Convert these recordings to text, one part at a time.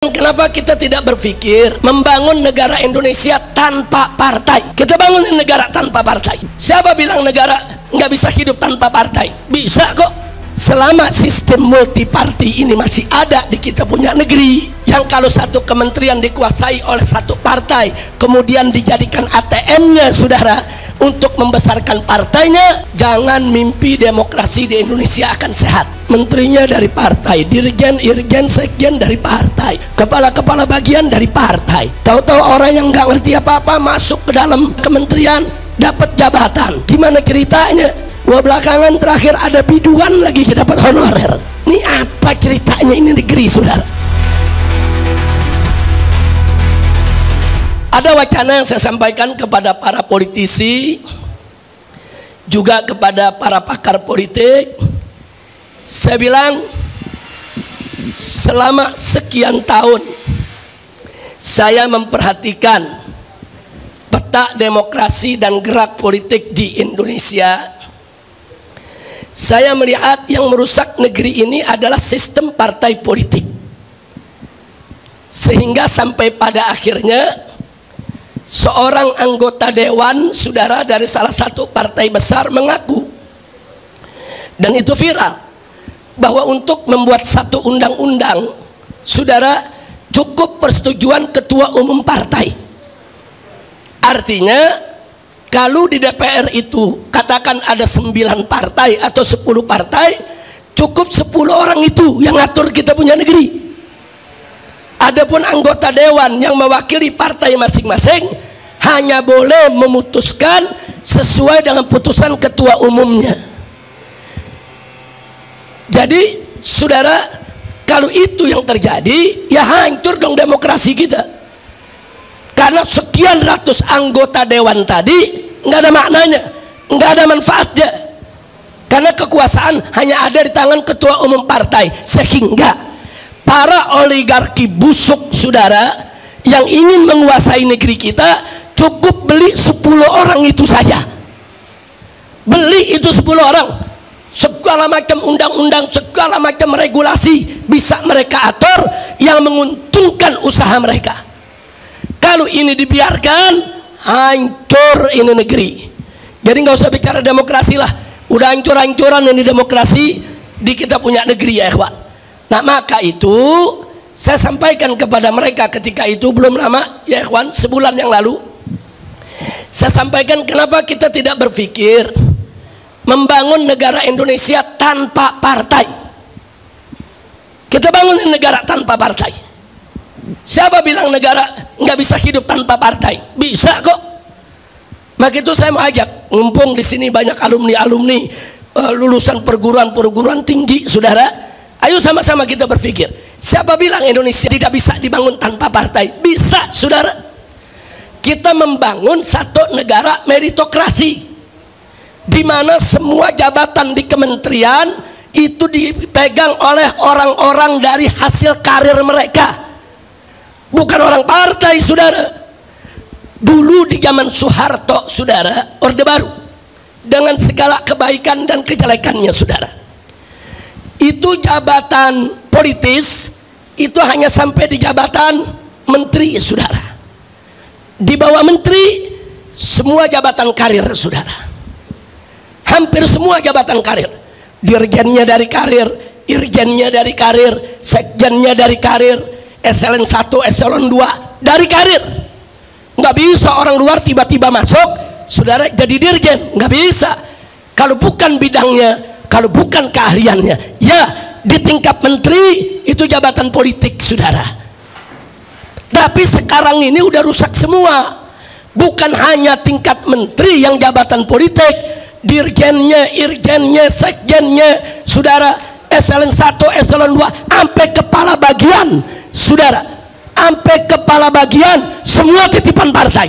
Kenapa kita tidak berpikir membangun negara Indonesia tanpa partai? Kita bangun negara tanpa partai. Siapa bilang negara nggak bisa hidup tanpa partai? Bisa kok. Selama sistem multiparti ini masih ada di kita punya negeri, yang kalau satu kementerian dikuasai oleh satu partai, kemudian dijadikan ATM-nya saudara untuk membesarkan partainya, jangan mimpi demokrasi di Indonesia akan sehat. Menterinya dari partai, dirjen, irjen, sekjen dari partai, kepala-kepala bagian dari partai. Tahu-tahu orang yang nggak ngerti apa-apa masuk ke dalam kementerian dapat jabatan. Gimana ceritanya? Wah, belakangan terakhir ada biduan lagi dapat honorer. Ini apa ceritanya ini negeri saudara? Ada wacana yang saya sampaikan kepada para politisi, juga kepada para pakar politik. Saya bilang, selama sekian tahun saya memperhatikan peta demokrasi dan gerak politik di Indonesia. Saya melihat yang merusak negeri ini adalah sistem partai politik, sehingga sampai pada akhirnya seorang anggota dewan saudara dari salah satu partai besar mengaku, dan itu viral, bahwa untuk membuat satu undang-undang saudara cukup persetujuan ketua umum partai. Artinya kalau di DPR itu katakan ada 9 partai atau 10 partai, cukup 10 orang itu yang ngatur kita punya negeri. Adapun anggota dewan yang mewakili partai masing-masing hanya boleh memutuskan sesuai dengan putusan ketua umumnya. Jadi saudara, kalau itu yang terjadi, ya hancur dong demokrasi kita. Karena sekian ratus anggota dewan tadi nggak ada maknanya, nggak ada manfaatnya, karena kekuasaan hanya ada di tangan ketua umum partai, sehingga para oligarki busuk saudara yang ingin menguasai negeri kita cukup beli 10 orang itu saja. Beli itu 10 orang, segala macam undang-undang, segala macam regulasi bisa mereka atur yang menguntungkan usaha mereka. Kalau ini dibiarkan, hancur ini negeri. Jadi nggak usah bicara demokrasi lah, udah hancur-hancuran ini demokrasi di kita punya negeri ya ikhwan. Nah maka itu saya sampaikan kepada mereka ketika itu, belum lama ya ikhwan, sebulan yang lalu saya sampaikan kenapa kita tidak berpikir membangun negara Indonesia tanpa partai. Kita bangun negara tanpa partai. Siapa bilang negara nggak bisa hidup tanpa partai? Bisa kok. Maka itu saya mau ajak, mumpung di sini banyak alumni-alumni lulusan perguruan tinggi, saudara. Ayo sama-sama kita berpikir. Siapa bilang Indonesia tidak bisa dibangun tanpa partai? Bisa, saudara. Kita membangun satu negara meritokrasi, di mana semua jabatan di kementerian itu dipegang oleh orang-orang dari hasil karir mereka, bukan orang partai, saudara. Dulu di zaman Soeharto, saudara, Orde Baru, dengan segala kebaikan dan kejelekannya, saudara, itu jabatan politis itu hanya sampai di jabatan menteri, saudara. Di bawah menteri semua jabatan karir, saudara. Hampir semua jabatan karir. Dirjennya dari karir, irjennya dari karir, sekjennya dari karir, eselon 1, eselon 2 dari karir. Nggak bisa orang luar tiba-tiba masuk saudara jadi dirjen, nggak bisa kalau bukan bidangnya, kalau bukan keahliannya. Ya di tingkat menteri itu jabatan politik, saudara. Tapi sekarang ini udah rusak semua. Bukan hanya tingkat menteri yang jabatan politik, dirjennya, irjennya, sekjennya, saudara, eselon 1, eselon 2 sampai kepala bagian, saudara, sampai kepala bagian semua titipan partai.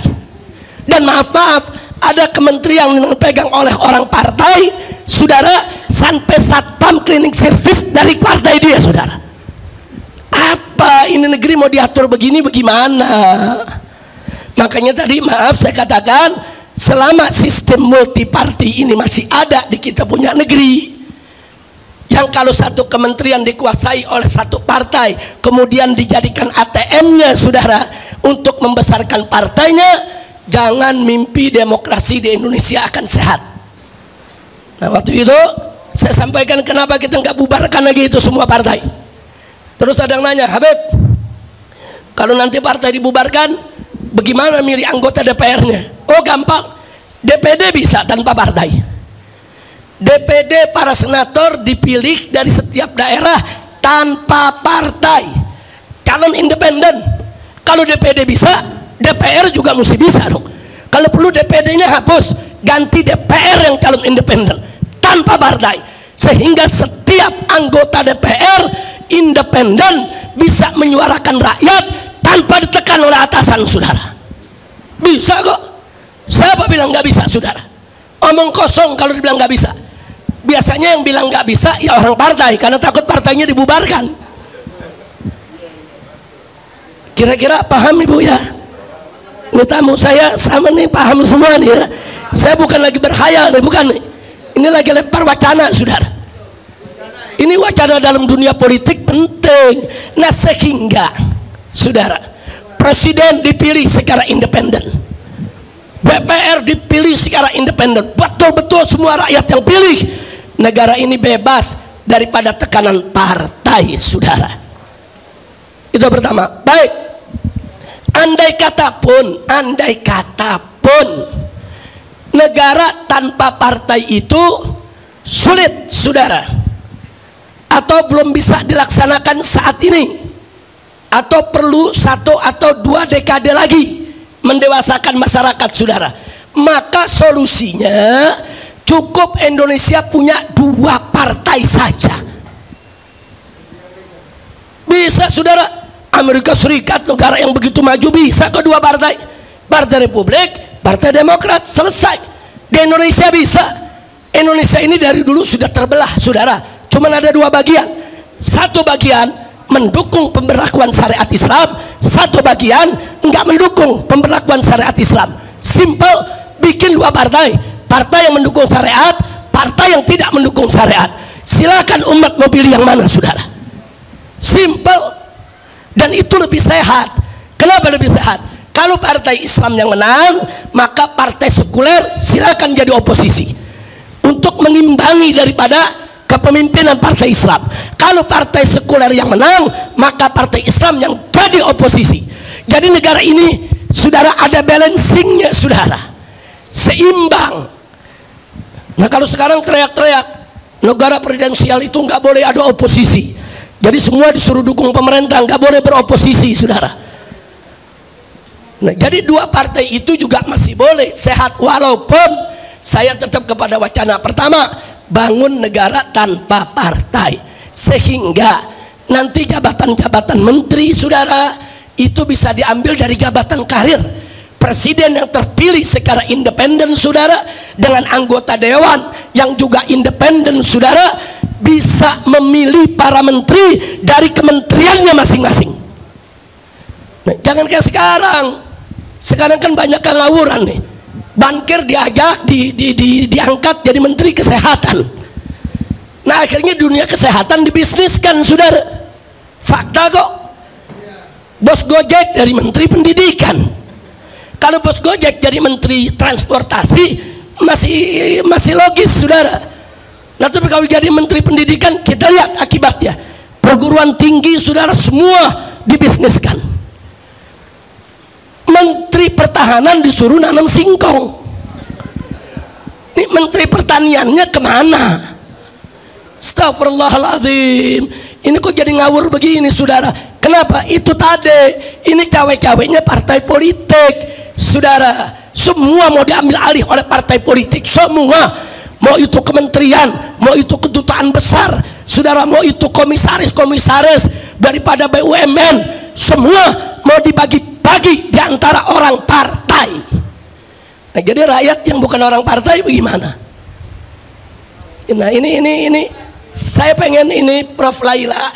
Dan maaf-maaf, ada kementerian yang dipegang oleh orang partai, saudara, sampai satpam cleaning service dari partai dia, saudara. Apa ini negeri mau diatur begini bagaimana? Makanya tadi maaf saya katakan, selama sistem multiparti ini masih ada di kita punya negeri, yang kalau satu kementerian dikuasai oleh satu partai kemudian dijadikan ATM-nya saudara untuk membesarkan partainya, jangan mimpi demokrasi di Indonesia akan sehat. Nah waktu itu saya sampaikan kenapa kita nggak bubarkan lagi itu semua partai. Terus ada yang nanya, Habib, kalau nanti partai dibubarkan bagaimana milih anggota DPR-nya? Oh gampang, DPD bisa tanpa partai. DPD para senator dipilih dari setiap daerah tanpa partai, calon independen. Kalau DPD bisa, DPR juga mesti bisa dong. Kalau perlu DPD-nya hapus, ganti DPR yang calon independen tanpa partai, sehingga setiap anggota DPR independen bisa menyuarakan rakyat tanpa ditekan oleh atasan saudara. Bisa kok. Siapa bilang nggak bisa saudara? Omong kosong kalau dibilang nggak bisa. Biasanya yang bilang nggak bisa ya orang partai, karena takut partainya dibubarkan. Kira-kira paham ibu ya? Ini tamu saya sama nih, paham semua nih ya. Saya bukan lagi berhayal nih, bukan nih. Ini lagi lempar wacana saudara. Ini wacana dalam dunia politik penting. Nah sehingga saudara, presiden dipilih secara independen, DPR dipilih secara independen, betul-betul semua rakyat yang pilih. Negara ini bebas daripada tekanan partai saudara. Itu pertama. Baik, andai kata pun negara tanpa partai itu sulit saudara, atau belum bisa dilaksanakan saat ini, atau perlu 1 atau 2 dekade lagi mendewasakan masyarakat saudara, maka solusinya cukup Indonesia punya 2 partai saja. Bisa saudara. Amerika Serikat, negara yang begitu maju, bisa ke 2 partai, Partai Republik, Partai Demokrat, selesai. Di Indonesia bisa. Indonesia ini dari dulu sudah terbelah saudara, cuman ada 2 bagian. Satu bagian mendukung pemberlakuan syariat Islam, satu bagian enggak mendukung pemberlakuan syariat Islam. Simple, bikin 2 partai, partai yang mendukung syariat, partai yang tidak mendukung syariat. Silakan umat mau pilih yang mana saudara. Simple, dan itu lebih sehat. Kenapa lebih sehat? Kalau partai Islam yang menang, maka partai sekuler silakan jadi oposisi untuk mengimbangi daripada kepemimpinan partai Islam. Kalau partai sekuler yang menang, maka partai Islam yang jadi oposisi. Jadi negara ini saudara ada balancingnya saudara, seimbang. Nah kalau sekarang teriak-teriak negara presidensial itu nggak boleh ada oposisi, jadi semua disuruh dukung pemerintah, nggak boleh beroposisi saudara. Nah jadi 2 partai itu juga masih boleh sehat, walaupun saya tetap kepada wacana pertama, bangun negara tanpa partai, sehingga nanti jabatan-jabatan menteri saudara itu bisa diambil dari jabatan karir. Presiden yang terpilih secara independen saudara, dengan anggota dewan yang juga independen saudara, bisa memilih para menteri dari kementeriannya masing-masing. Nah, jangan kayak sekarang. Sekarang kan banyak yang ngawuran nih. Bankir diajak diangkat jadi menteri kesehatan. Nah akhirnya dunia kesehatan dibisniskan saudara. Fakta kok. Bos Gojek dari menteri pendidikan. Kalau bos Gojek jadi menteri transportasi masih logis saudara. Nah tapi kalau jadi menteri pendidikan, kita lihat akibatnya, perguruan tinggi saudara semua dibisniskan. Menteri pertahanan disuruh nanam singkong. Ini menteri pertaniannya kemana? Astagfirullahaladzim. Ini kok jadi ngawur begini saudara. Kenapa? Itu tadi, ini cawe-cawenya partai politik saudara. Semua mau diambil alih oleh partai politik, semua. Mau itu kementerian, mau itu kedutaan besar saudara, mau itu komisaris-komisaris daripada BUMN, semua mau dibagi-bagi di antara orang partai. Nah jadi rakyat yang bukan orang partai bagaimana? Nah ini saya pengen ini Prof Laila,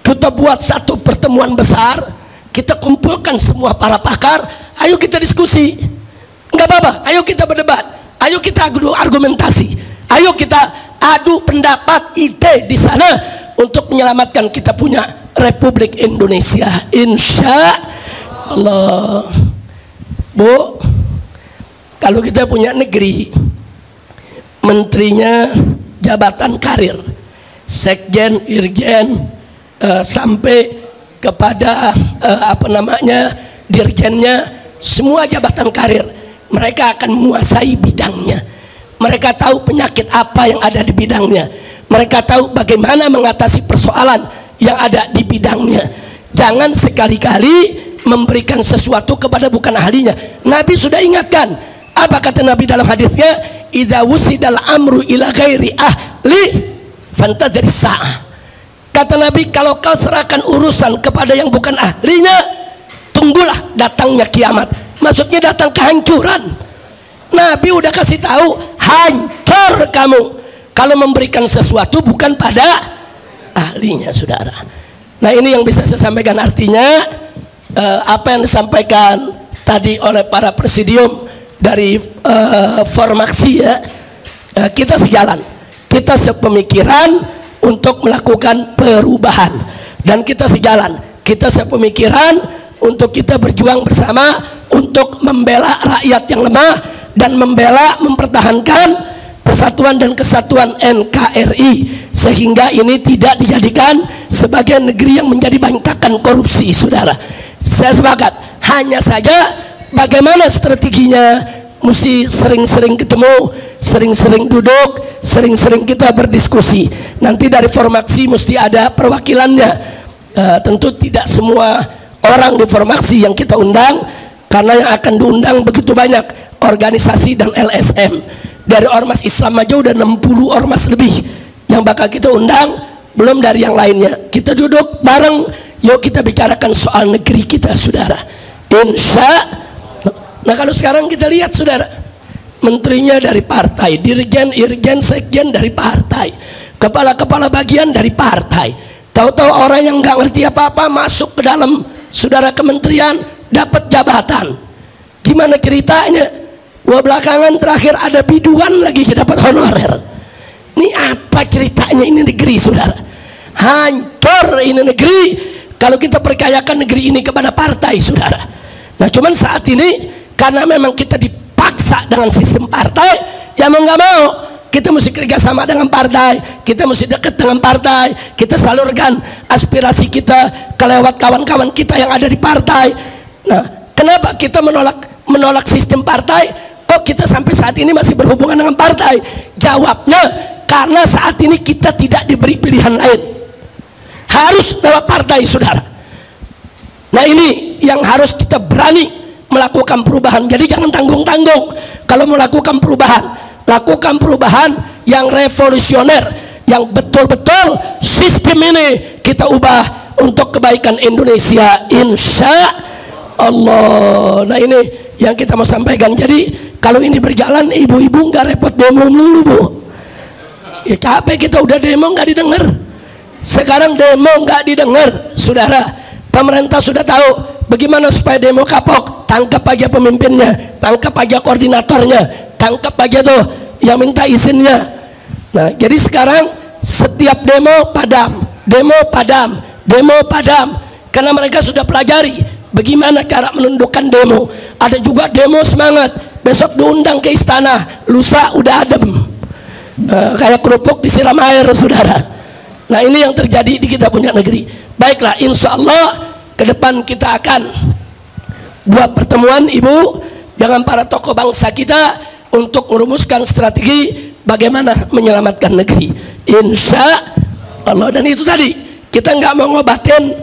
kita buat satu pertemuan besar, kita kumpulkan semua para pakar, ayo kita diskusi, nggak apa-apa, ayo kita berdebat, ayo kita adu argumentasi. Ayo kita adu pendapat, ide di sana untuk menyelamatkan kita punya Republik Indonesia, insya Allah. Bu, kalau kita punya negeri, menterinya jabatan karir, sekjen, irjen, sampai kepada dirjennya, semua jabatan karir, mereka akan menguasai bidangnya. Mereka tahu penyakit apa yang ada di bidangnya. Mereka tahu bagaimana mengatasi persoalan yang ada di bidangnya. Jangan sekali-kali memberikan sesuatu kepada bukan ahlinya. Nabi sudah ingatkan. Apa kata Nabi dalam hadisnya? Idza wusidal amru ila ghairi ahli fantadhir sa'ah. Kata Nabi, kalau kau serahkan urusan kepada yang bukan ahlinya, tunggulah datangnya kiamat. Maksudnya datang kehancuran. Nabi udah kasih tahu, hancur kamu kalau memberikan sesuatu bukan pada ahlinya, saudara. Nah, ini yang bisa saya sampaikan. Artinya apa yang disampaikan tadi oleh para presidium dari Formaksi, ya, kita sejalan, kita sepemikiran untuk melakukan perubahan, dan kita sejalan, kita sepemikiran untuk kita berjuang bersama untuk membela rakyat yang lemah dan membela, mempertahankan persatuan dan kesatuan NKRI, sehingga ini tidak dijadikan sebagai negeri yang menjadi bantakan korupsi, saudara. Saya sepakat, hanya saja bagaimana strateginya, mesti sering-sering ketemu, sering-sering duduk, sering-sering kita berdiskusi. Nanti dari Formaksi mesti ada perwakilannya. Tentu tidak semua orang di Formaksi yang kita undang, karena yang akan diundang begitu banyak organisasi dan LSM. Dari ormas Islam aja udah 60 ormas lebih yang bakal kita undang, belum dari yang lainnya. Kita duduk bareng, yuk kita bicarakan soal negeri kita, saudara. Insya. Nah, kalau sekarang kita lihat, saudara, menterinya dari partai, dirjen, irjen, sekjen dari partai, kepala-kepala bagian dari partai. Tahu-tahu orang yang nggak ngerti apa-apa masuk ke dalam, saudara, kementerian, dapat jabatan. Gimana ceritanya? Wah, belakangan terakhir ada biduan lagi dapat honorer. Ini apa ceritanya ini negeri, saudara? Hancur ini negeri kalau kita percayakan negeri ini kepada partai, saudara. Nah, cuman saat ini karena memang kita dipaksa dengan sistem partai, ya mau nggak mau kita mesti kerjasama dengan partai, kita mesti dekat dengan partai, kita salurkan aspirasi kita ke lewat kawan-kawan kita yang ada di partai. Nah, kenapa kita menolak sistem partai? Kok kita sampai saat ini masih berhubungan dengan partai? Jawabnya, karena saat ini kita tidak diberi pilihan lain, harus lewat partai, saudara. Nah, ini yang harus kita berani melakukan perubahan. Jadi jangan tanggung-tanggung. Kalau melakukan perubahan, lakukan perubahan yang revolusioner, yang betul-betul sistem ini kita ubah untuk kebaikan Indonesia, insya Allah. Nah, ini yang kita mau sampaikan. Jadi kalau ini berjalan, ibu-ibu nggak repot demo dulu, Bu. Ya, capek kita udah demo nggak didengar. Sekarang demo nggak didengar, saudara. Pemerintah sudah tahu bagaimana supaya demo kapok. Tangkap aja pemimpinnya, tangkap aja koordinatornya, tangkap aja tuh yang minta izinnya. Nah, jadi sekarang setiap demo padam, demo padam, demo padam, karena mereka sudah pelajari bagaimana cara menundukkan demo. Ada juga demo semangat, besok diundang ke istana, lusa udah adem, kayak kerupuk disiram air, saudara. Nah, ini yang terjadi di kita punya negeri. Baiklah, insya Allah ke depan kita akan buat pertemuan, Ibu, dengan para tokoh bangsa kita untuk merumuskan strategi bagaimana menyelamatkan negeri, insya Allah. Dan itu tadi, kita nggak mau ngobatin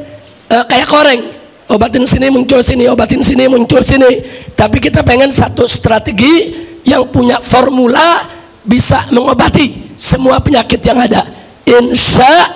kayak koreng, obatin sini muncul sini, obatin sini muncul sini, tapi kita pengen satu strategi yang punya formula bisa mengobati semua penyakit yang ada, insya